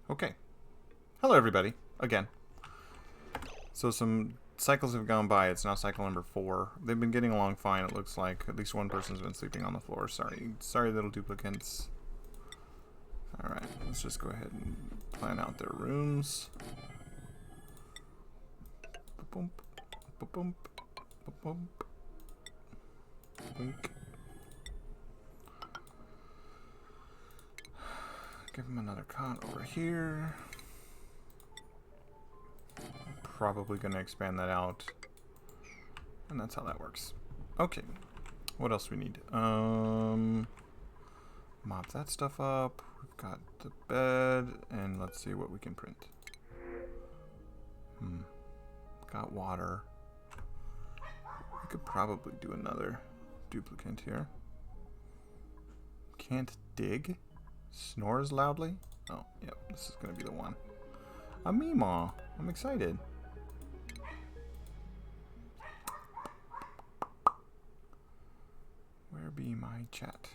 Okay. Hello, everybody. Again. So some cycles have gone by. It's now cycle number 4. They've been getting along fine, it looks like. At least one person's been sleeping on the floor. Sorry, little duplicates. Alright, let's just go ahead and plan out their rooms. Ba-boom, ba-boom, ba-boom, blink. Give them another cot over here. Probably going to expand that out. And that's how that works. Okay. What else we need? Mop that stuff up. We've got the bed. And let's see what we can print. Got water. We could probably do another duplicate here. Can't dig. Snores loudly. Oh, yep. This is going to be the one. A Meemaw. I'm excited. Where be my chat?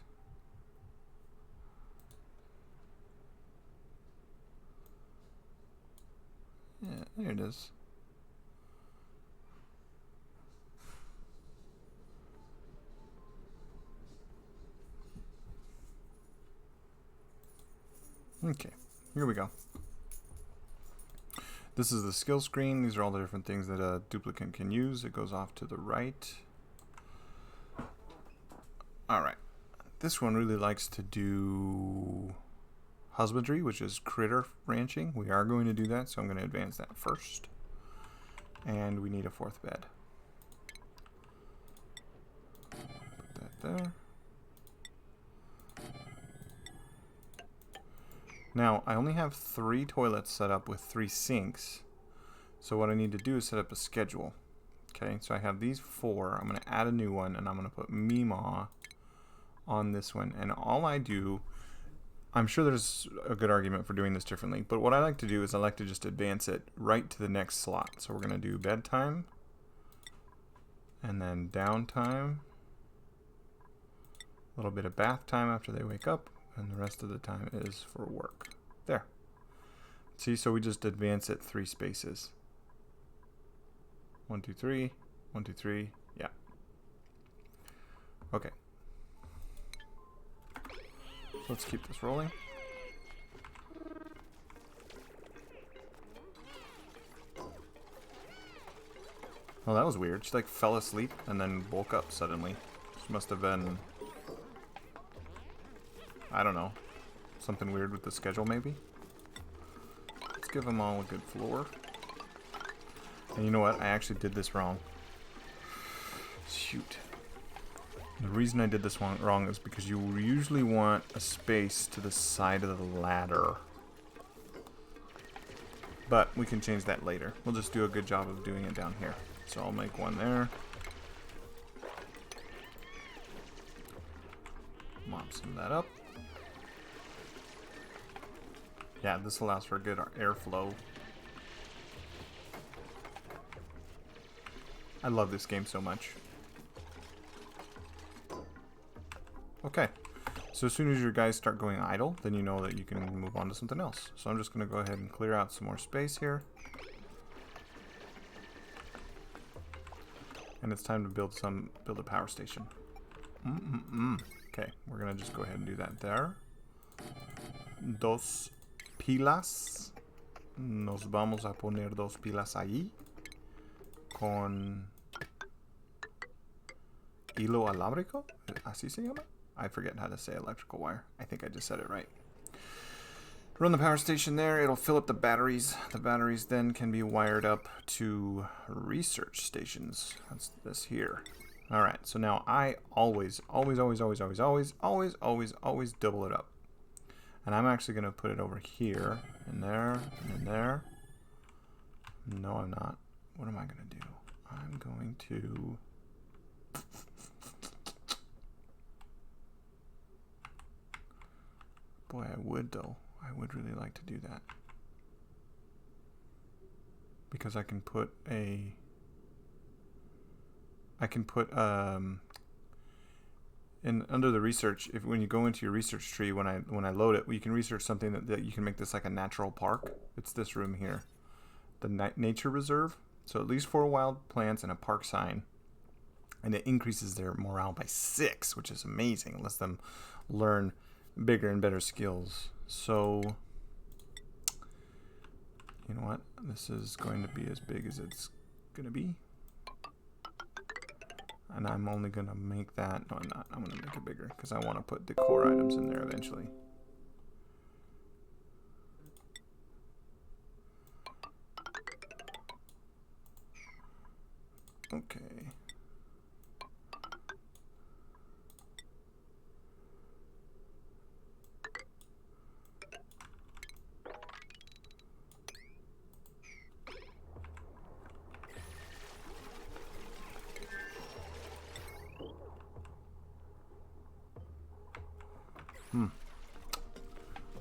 Yeah, there it is. Okay, here we go. This is the skill screen. These are all the different things that a duplicate can use. It goes off to the right. Alright. This one really likes to do husbandry, which is critter ranching. We are going to do that, so I'm going to advance that first. And we need a 4th bed. Put that there. Now, I only have 3 toilets set up with 3 sinks. So what I need to do is set up a schedule. Okay, so I have these 4. I'm going to add a new one, and I'm going to put Meemaw on this one. And all I do, I'm sure there's a good argument for doing this differently, but what I like to do is I like to just advance it right to the next slot. So we're going to do bedtime, and then downtime, a little bit of bath time after they wake up, and the rest of the time is for work. There. See, so we just advance it 3 spaces. 1, 2, 3. 1, 2, 3. Yeah. Okay. Let's keep this rolling. Oh, that was weird. She like fell asleep and then woke up suddenly. She must have been, I don't know, something weird with the schedule maybe. Let's give them all a good floor. And you know what? I actually did this wrong. Shoot. The reason I did this one wrong is because you usually want a space to the side of the ladder. But we can change that later. We'll just do a good job of doing it down here. So I'll make one there. Mop some of that up. Yeah, this allows for good airflow. I love this game so much. Okay, so as soon as your guys start going idle, then you know that you can move on to something else. So I'm just going to go ahead and clear out some more space here. And it's time to build a power station. Okay, we're going to just go ahead and do that there. Dos pilas. Nos vamos a poner 2 pilas ahí. Con hilo alámbrico. ¿Así se llama? I forget how to say electrical wire. I think I just said it right. Run the power station there. It'll fill up the batteries. The batteries then can be wired up to research stations. That's this here. All right. So now I always double it up. And I'm actually going to put it over here, and there, and in there. No, I'm not. What am I going to do? I'm going to... Boy, I would though. I would really like to do that. Because I can put And under the research, if when you go into your research tree, when I load it, you can research something that you can make this like a natural park. It's this room here, the nature reserve. So at least 4 wild plants and a park sign, and it increases their morale by 6, which is amazing. It lets them learn bigger and better skills. So you know what? This is going to be as big as it's going to be. And I'm only going to make that, no I'm not, I'm going to make it bigger because I want to put decor items in there eventually. Okay.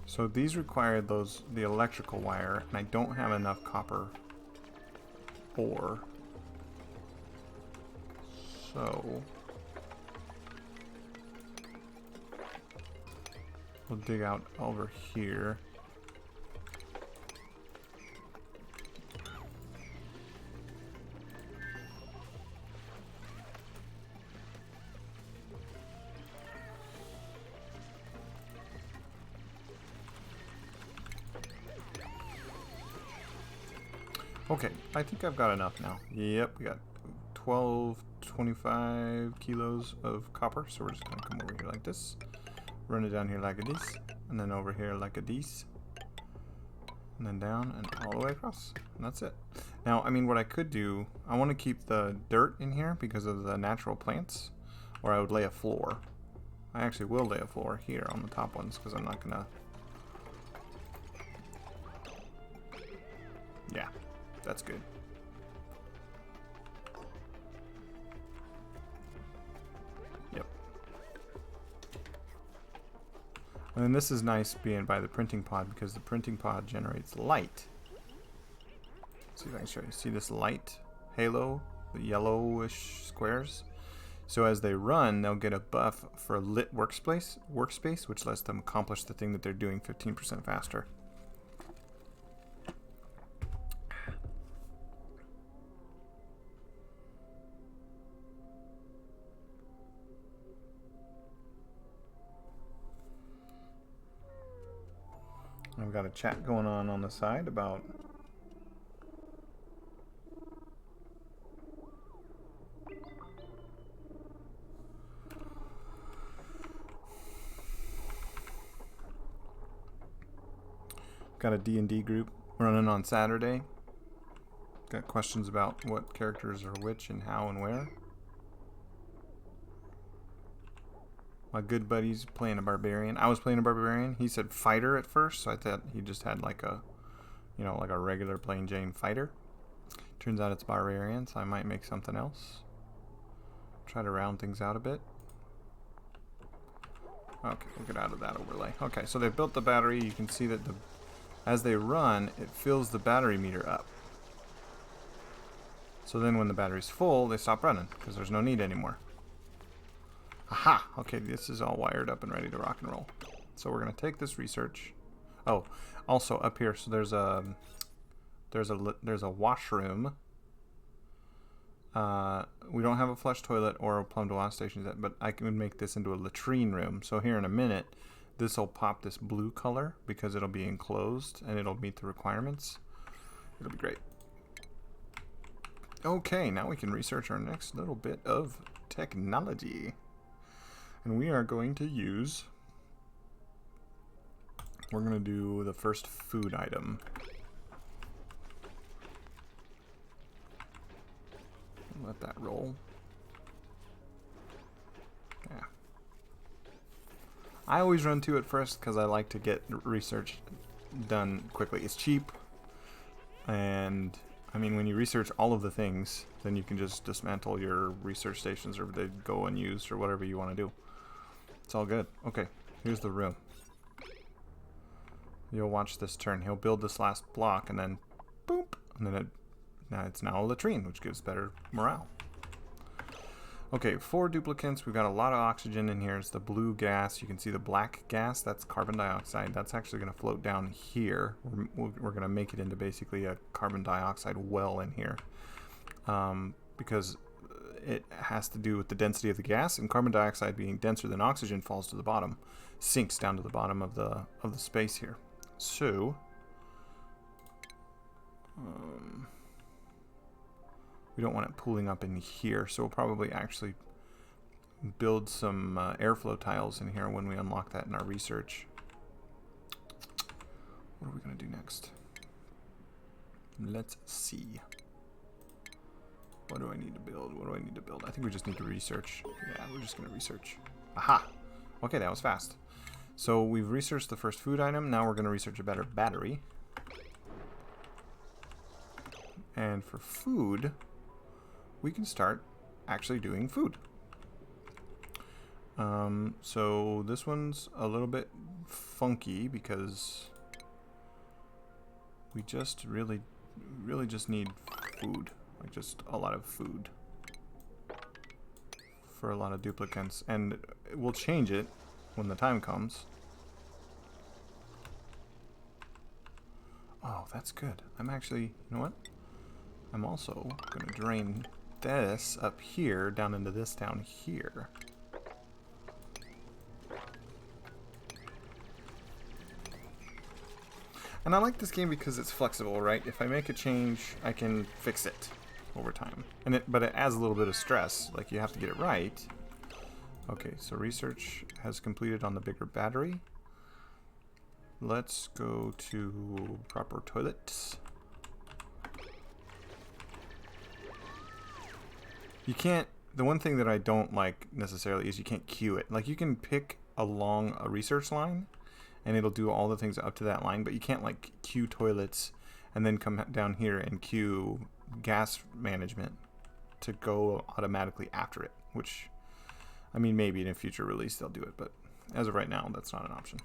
So these require the electrical wire, and I don't have enough copper ore. So we'll dig out over here. Okay, I think I've got enough now. Yep, we got 25 kilos of copper, so we're just gonna come over here like this, run it down here like this, and then over here like this, and then down and all the way across, and that's it. Now, I mean, what I could do, I want to keep the dirt in here because of the natural plants, or I would lay a floor. I actually will lay a floor here on the top ones because I'm not gonna, yeah. That's good. Yep. And then this is nice being by the printing pod because the printing pod generates light. Let's see if I can show you. See this light halo, the yellowish squares? So as they run, they'll get a buff for a lit workspace, which lets them accomplish the thing that they're doing 15% faster. I've got a chat going on the side about got a D&D group running on Saturday. Got questions about what characters are which and how and where. My good buddy's playing a barbarian. I was playing a barbarian. He said fighter at first, so I thought he just had like a, you know, like a regular plain Jane fighter. Turns out it's barbarian, so I might make something else. Try to round things out a bit. Okay, we'll get out of that overlay. Okay, so they built the battery. You can see that as they run, it fills the battery meter up. So then when the battery's full, they stop running because there's no need anymore. Aha! Okay, this is all wired up and ready to rock and roll. So we're gonna take this research. Oh, also up here, so there's a washroom. We don't have a flush toilet or a plumbed wash station yet, but I can make this into a latrine room. So here in a minute, this will pop this blue color because it'll be enclosed and it'll meet the requirements. It'll be great. Okay, now we can research our next little bit of technology. And we are going to use, we're going to do the first food item. Let that roll. Yeah. I always run 2 at first because I like to get research done quickly. It's cheap, and I mean, when you research all of the things, then you can just dismantle your research stations or they go unused or whatever you want to do. It's all good. Okay, here's the room. You'll watch this turn. He'll build this last block and then boop, and then it's now a latrine, which gives better morale. Okay, 4 duplicants. We've got a lot of oxygen in here. It's the blue gas. You can see the black gas. That's carbon dioxide. That's actually going to float down here. We're going to make it into basically a carbon dioxide well in here. Because it has to do with the density of the gas, and carbon dioxide being denser than oxygen falls to the bottom, sinks down to the bottom of the space here. So we don't want it pooling up in here, so we'll probably actually build some airflow tiles in here when we unlock that in our research. What are we going to do next? Let's see. What do I need to build? What do I need to build? I think we just need to research. Yeah, we're just going to research. Aha! Okay, that was fast. So we've researched the first food item. Now we're going to research a better battery. And for food, we can start actually doing food. So this one's a little bit funky because we just really just need food. Like just a lot of food for a lot of duplicants, and we'll change it when the time comes. Oh, that's good. I'm actually, you know what? I'm also going to drain this up here down into this down here. And I like this game because it's flexible, right? If I make a change, I can fix it over time. But it adds a little bit of stress. Like, you have to get it right. Okay, so research has completed on the bigger battery. Let's go to proper toilets. You can't... The one thing that I don't like necessarily is you can't queue it. Like, you can pick along a research line, and it'll do all the things up to that line, but you can't, like, queue toilets and then come down here and queue gas management to go automatically after it, which, I mean, maybe in a future release they'll do it, but as of right now, that's not an option.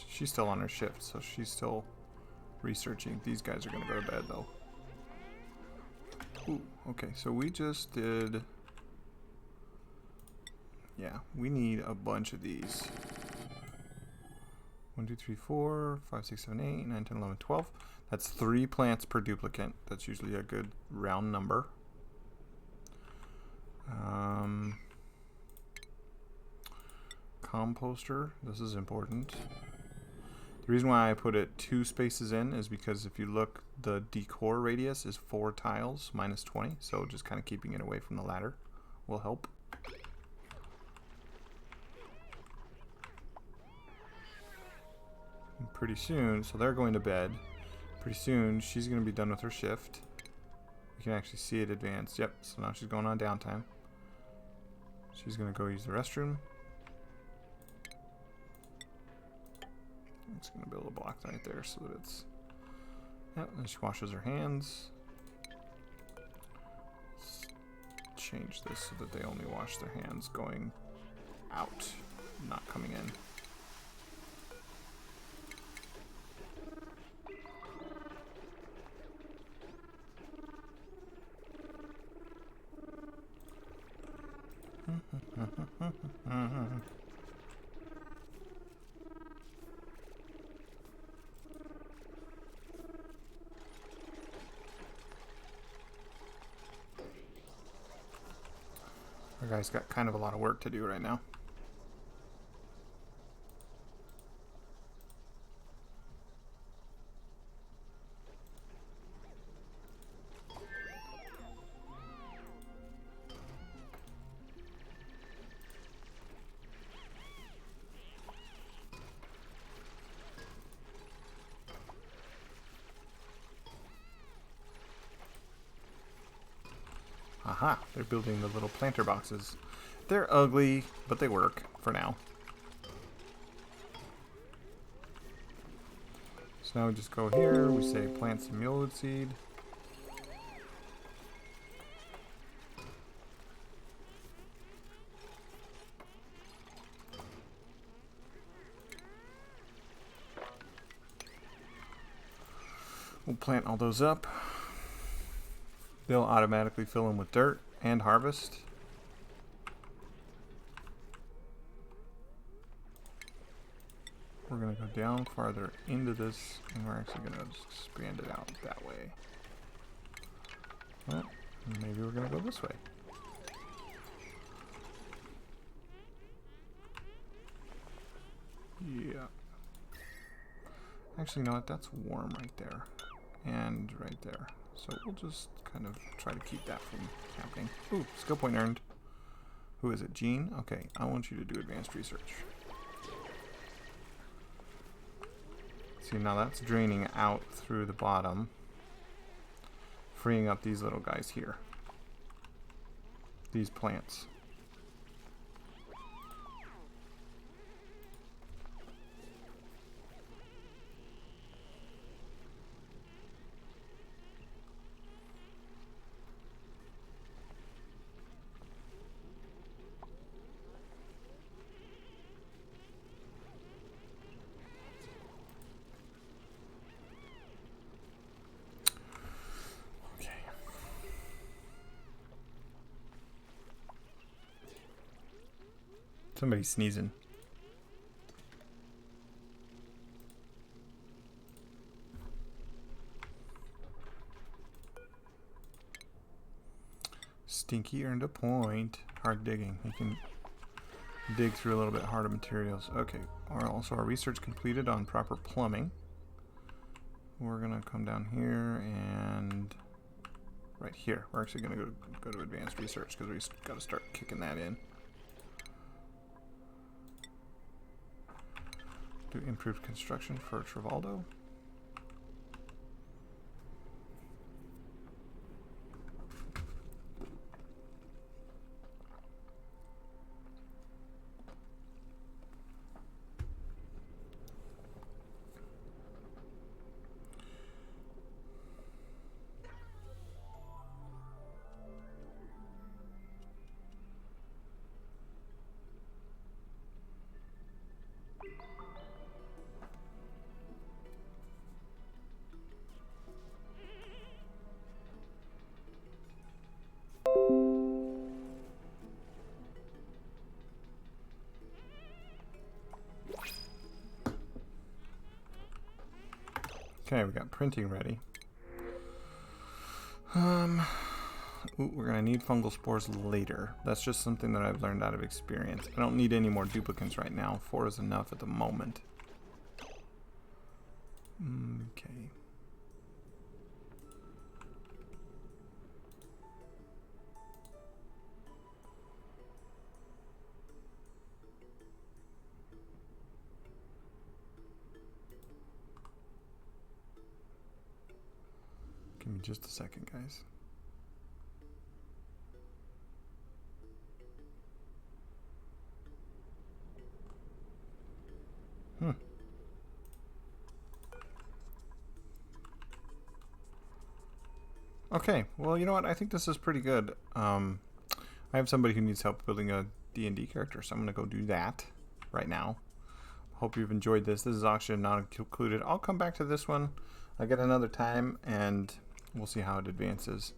She's still on her shift, so she's still researching. These guys are going to go to bed, though. Ooh, okay, so we just did... Yeah, we need a bunch of these. 1, 2, 3, 4, 5, 6, 7, 8, 9, 10, 11, 12. That's 3 plants per duplicant. That's usually a good round number. Composter. This is important. The reason why I put it 2 spaces in is because if you look, the decor radius is 4 tiles minus 20, so just kind of keeping it away from the ladder will help. And pretty soon, so they're going to bed. Pretty soon, she's going to be done with her shift. You can actually see it advanced. Yep, so now she's going on downtime. She's going to go use the restroom. I'm just going to build a block right there so that it's... Yep, and she washes her hands. Let's change this so that they only wash their hands going out, not coming in. Our guy's got kind of a lot of work to do right now. Aha, they're building the little planter boxes. They're ugly, but they work for now. So now we just go here, we say plant some mullein seed. We'll plant all those up. They'll automatically fill in with dirt and harvest. We're going to go down farther into this, and we're actually going to expand it out that way. Well, maybe we're going to go this way. Yeah. Actually, you know what? That's warm right there. And right there. So we'll just kind of try to keep that from happening. Ooh, skill point earned. Who is it? Gene? Okay, I want you to do advanced research. See, now that's draining out through the bottom, freeing up these little guys here. These plants. Somebody's sneezing. Stinky earned a point. Hard digging. He can dig through a little bit harder materials. Okay. Also, our research completed on proper plumbing. We're gonna come down here and right here. We're actually gonna go to advanced research because we got to start kicking that in. Do improved construction for Trivaldo. Okay, we got printing ready. Ooh, we're gonna need fungal spores later. That's just something that I've learned out of experience. I don't need any more duplicates right now. 4 is enough at the moment. Okay. Give me just a second, guys. Okay, well, you know what? I think this is pretty good. I have somebody who needs help building a D&D character, so I'm going to go do that right now. Hope you've enjoyed this. This is Oxygen not included. I'll come back to this one again another time, and we'll see how it advances.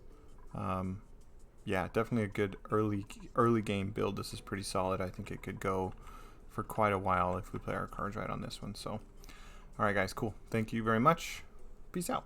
Yeah, definitely a good early game build. This is pretty solid. I think it could go for quite a while if we play our cards right on this one. So, all right, guys, cool. Thank you very much. Peace out.